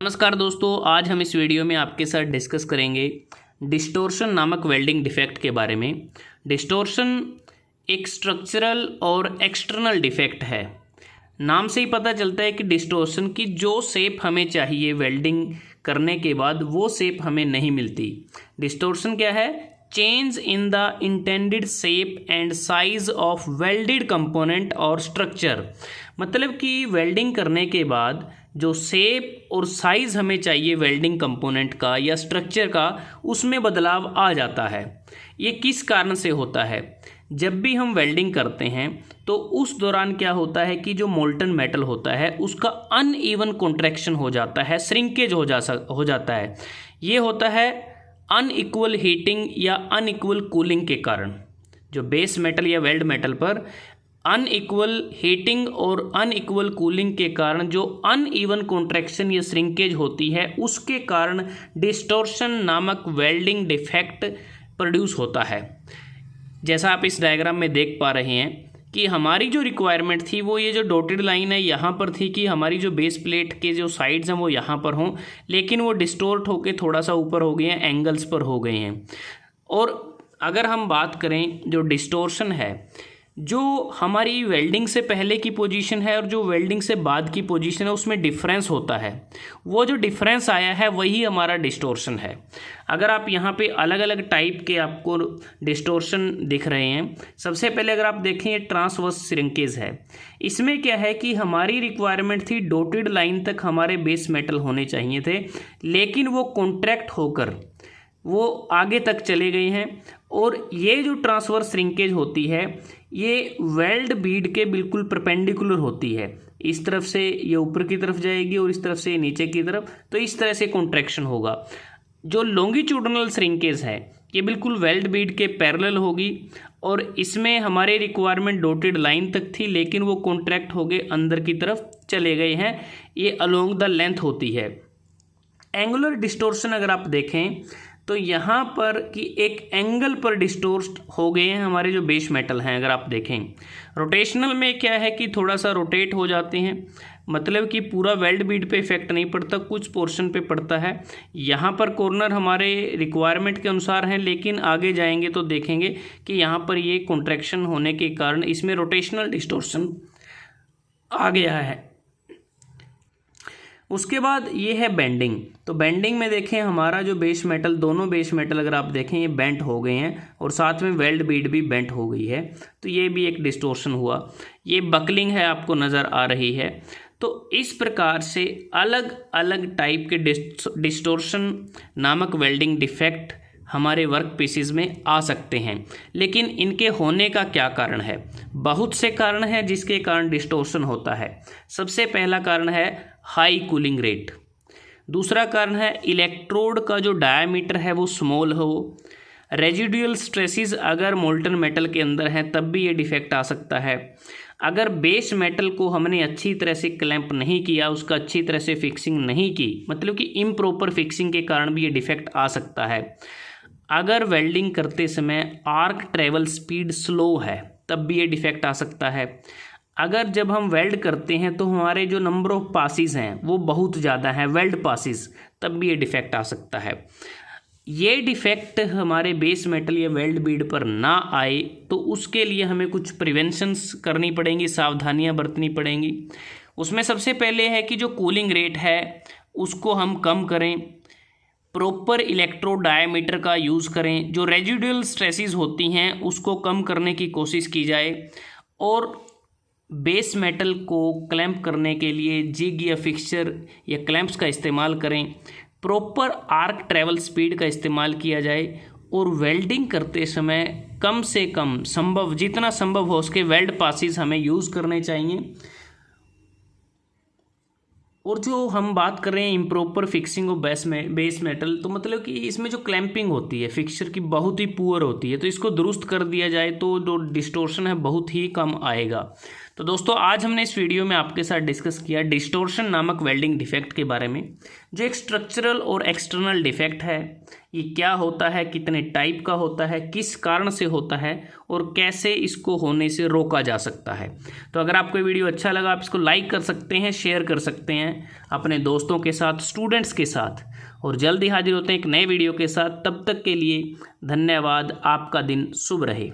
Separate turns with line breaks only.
नमस्कार दोस्तों, आज हम इस वीडियो में आपके साथ डिस्कस करेंगे डिस्टोर्शन नामक वेल्डिंग डिफेक्ट के बारे में। डिस्टोर्शन एक स्ट्रक्चरल और एक्सटर्नल डिफेक्ट है। नाम से ही पता चलता है कि डिस्टोर्शन की जो शेप हमें चाहिए वेल्डिंग करने के बाद वो शेप हमें नहीं मिलती। डिस्टोर्शन क्या है? Change in the intended shape and size of welded component और स्ट्रक्चर। मतलब कि वेल्डिंग करने के बाद जो शेप और साइज़ हमें चाहिए वेल्डिंग कंपोनेंट का या स्ट्रक्चर का, उसमें बदलाव आ जाता है। ये किस कारण से होता है? जब भी हम वेल्डिंग करते हैं तो उस दौरान क्या होता है कि जो मोल्टन मेटल होता है उसका अनइवन कॉन्ट्रैक्शन हो जाता है, श्रिंकेज हो जाता है। ये होता है अनइक्वल हीटिंग या अनइक्वल कूलिंग के कारण। जो बेस मेटल या वेल्ड मेटल पर अनइक्वल हीटिंग और अनइक्वल कूलिंग के कारण जो अनइवन कॉन्ट्रैक्शन या श्रिंकेज होती है, उसके कारण डिस्टोर्शन नामक वेल्डिंग डिफेक्ट प्रोड्यूस होता है। जैसा आप इस डायग्राम में देख पा रहे हैं कि हमारी जो रिक्वायरमेंट थी वो ये जो डॉटेड लाइन है यहाँ पर थी कि हमारी जो बेस प्लेट के जो साइड्स हैं वो यहाँ पर हों, लेकिन वो डिस्टोर्ट होकर थोड़ा सा ऊपर हो गए हैं, एंगल्स पर हो गए हैं। और अगर हम बात करें जो डिस्टोर्शन है, जो हमारी वेल्डिंग से पहले की पोजीशन है और जो वेल्डिंग से बाद की पोजीशन है उसमें डिफरेंस होता है। वो जो डिफरेंस आया है वही हमारा डिस्टोर्शन है। अगर आप यहाँ पे अलग अलग टाइप के आपको डिस्टोर्शन दिख रहे हैं, सबसे पहले अगर आप देखें ये ट्रांसवर्स श्रिंकेज है। इसमें क्या है कि हमारी रिक्वायरमेंट थी डॉटेड लाइन तक हमारे बेस मेटल होने चाहिए थे, लेकिन वो कॉन्ट्रैक्ट होकर वो आगे तक चले गए हैं। और ये जो ट्रांसवर्स श्रिंकेज होती है ये वेल्ड बीड के बिल्कुल परपेंडिकुलर होती है। इस तरफ से ये ऊपर की तरफ जाएगी और इस तरफ से नीचे की तरफ, तो इस तरह से कॉन्ट्रैक्शन होगा। जो लॉन्गिट्यूडनल श्रिंकेज है ये बिल्कुल वेल्ड बीड के पैरेलल होगी और इसमें हमारे रिक्वायरमेंट डॉटेड लाइन तक थी, लेकिन वो कॉन्ट्रैक्ट हो गए, अंदर की तरफ चले गए हैं। ये अलोंग द लेंथ होती है। एंगुलर डिस्टोर्शन अगर आप देखें तो यहाँ पर कि एक एंगल पर डिस्टोर्ट हो गए हैं हमारे जो बेस मेटल हैं। अगर आप देखें रोटेशनल में क्या है कि थोड़ा सा रोटेट हो जाते हैं, मतलब कि पूरा वेल्ड बीड पे इफेक्ट नहीं पड़ता, कुछ पोर्शन पे पड़ता है। यहाँ पर कॉर्नर हमारे रिक्वायरमेंट के अनुसार हैं, लेकिन आगे जाएंगे तो देखेंगे कि यहाँ पर ये कॉन्ट्रैक्शन होने के कारण इसमें रोटेशनल डिस्टोर्शन आ गया है। उसके बाद ये है बेंडिंग। तो बेंडिंग में देखें हमारा जो बेस मेटल, दोनों बेस मेटल अगर आप देखें ये बेंट हो गए हैं और साथ में वेल्ड बीड भी बेंट हो गई है, तो ये भी एक डिस्टोर्शन हुआ। ये बकलिंग है, आपको नज़र आ रही है। तो इस प्रकार से अलग अलग टाइप के डिस्टोर्शन नामक वेल्डिंग डिफेक्ट हमारे वर्क पीसेस में आ सकते हैं। लेकिन इनके होने का क्या कारण है? बहुत से कारण हैं जिसके कारण डिस्टोर्शन होता है। सबसे पहला कारण है हाई कूलिंग रेट। दूसरा कारण है इलेक्ट्रोड का जो डायामीटर है वो स्मॉल हो। रेजिडुअल स्ट्रेसेस अगर मोल्टन मेटल के अंदर हैं तब भी ये डिफेक्ट आ सकता है। अगर बेस मेटल को हमने अच्छी तरह से क्लैंप नहीं किया, उसका अच्छी तरह से फिक्सिंग नहीं की, मतलब कि इम्प्रॉपर फिक्सिंग के कारण भी ये डिफेक्ट आ सकता है। अगर वेल्डिंग करते समय आर्क ट्रेवल स्पीड स्लो है तब भी ये डिफेक्ट आ सकता है। अगर जब हम वेल्ड करते हैं तो हमारे जो नंबर ऑफ पासिस हैं वो बहुत ज़्यादा हैं, वेल्ड पासिस, तब भी ये डिफेक्ट आ सकता है। ये डिफेक्ट हमारे बेस मेटल या वेल्ड बीड पर ना आए तो उसके लिए हमें कुछ प्रिवेंशंस करनी पड़ेंगी, सावधानियां बरतनी पड़ेंगी। उसमें सबसे पहले है कि जो कूलिंग रेट है उसको हम कम करें, प्रॉपर इलेक्ट्रोड डायामीटर का यूज़ करें, जो रेजिडुअल स्ट्रेसेस होती हैं उसको कम करने की कोशिश की जाए, और बेस मेटल को क्लैंप करने के लिए जिग या फिक्सचर या क्लैंप्स का इस्तेमाल करें। प्रॉपर आर्क ट्रैवल स्पीड का इस्तेमाल किया जाए और वेल्डिंग करते समय कम से कम संभव, जितना संभव हो उसके वेल्ड पासिस हमें यूज़ करने चाहिए। और जो हम बात कर रहे हैं improper fixing of base metal, तो मतलब कि इसमें जो क्लैंपिंग होती है फिक्सचर की बहुत ही पुअर होती है, तो इसको दुरुस्त कर दिया जाए तो जो डिस्टोर्शन है बहुत ही कम आएगा। तो दोस्तों आज हमने इस वीडियो में आपके साथ डिस्कस किया डिस्टोर्शन नामक वेल्डिंग डिफेक्ट के बारे में, जो एक स्ट्रक्चरल और एक्सटर्नल डिफेक्ट है। ये क्या होता है, कितने टाइप का होता है, किस कारण से होता है और कैसे इसको होने से रोका जा सकता है। तो अगर आपको ये वीडियो अच्छा लगा आप इसको लाइक कर सकते हैं, शेयर कर सकते हैं अपने दोस्तों के साथ, स्टूडेंट्स के साथ, और जल्दी हाजिर होते हैं एक नए वीडियो के साथ। तब तक के लिए धन्यवाद। आपका दिन शुभ रहे।